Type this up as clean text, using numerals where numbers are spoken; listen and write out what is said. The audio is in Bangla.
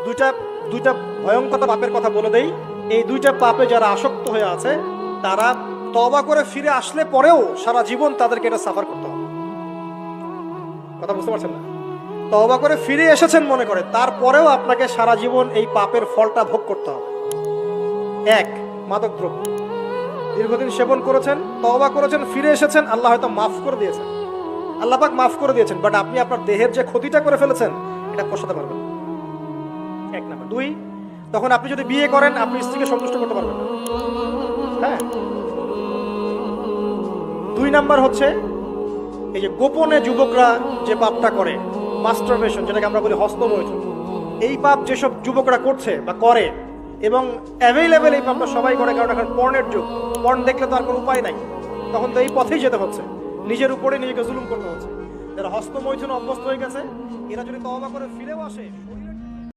দুইটা দুইটা ভয়ঙ্কর পাপের কথা বলে দেই। এই দুইটা পাপে যারা আসক্ত হয়ে আছে তারা তওবা করে ফিরে আসলে পরেও সারা জীবন তাদেরকে এটা সাফার করতে হবে। কথা বুঝতে পারছেন না? তওবা করে ফিরে এসেছেন মনে করে, তারপরেও আপনাকে সারা জীবন এই পাপের ফলটা ভোগ করতে হবে। এক, মাদকদ্রব্য। দীর্ঘদিন সেবন করেছেন, তওবা করেছেন, ফিরে এসেছেন, আল্লাহ হয়তো মাফ করে দিয়েছেন, আল্লাহ পাক মাফ করে দিয়েছেন, বাট আপনি আপনার দেহের যে ক্ষতিটা করে ফেলেছেন এটা পোষাতে পারবেন না। এক নাম্বার। দুই, তখন আপনি যদি বিয়ে করেন আপনি স্ত্রীকে সন্তুষ্ট করতে পারবেন না। হ্যাঁ। দুই নাম্বার হচ্ছে এই যে গোপনে যুবকরা যে পাপটা করে, মাস্টারবেশন, যেটাকে আমরা বলি হস্তমৈথুন, এই পাপ যেসব যুবকরা করছে বা করে, এবং অ্যাভেলেবেল এই পাপটা সবাই করে, কারণ এখন পর্নের যুগ, পর্ন দেখলে তো আর কোনো উপায় নাই, তখন তো এই পথেই যেতে হচ্ছে, নিজের উপরে নিজেকে জুলুম করতে হচ্ছে। যারা হস্তমৈথুন অভ্যস্ত হয়ে গেছে এরা যদি তওবা করে ফিরেও আসে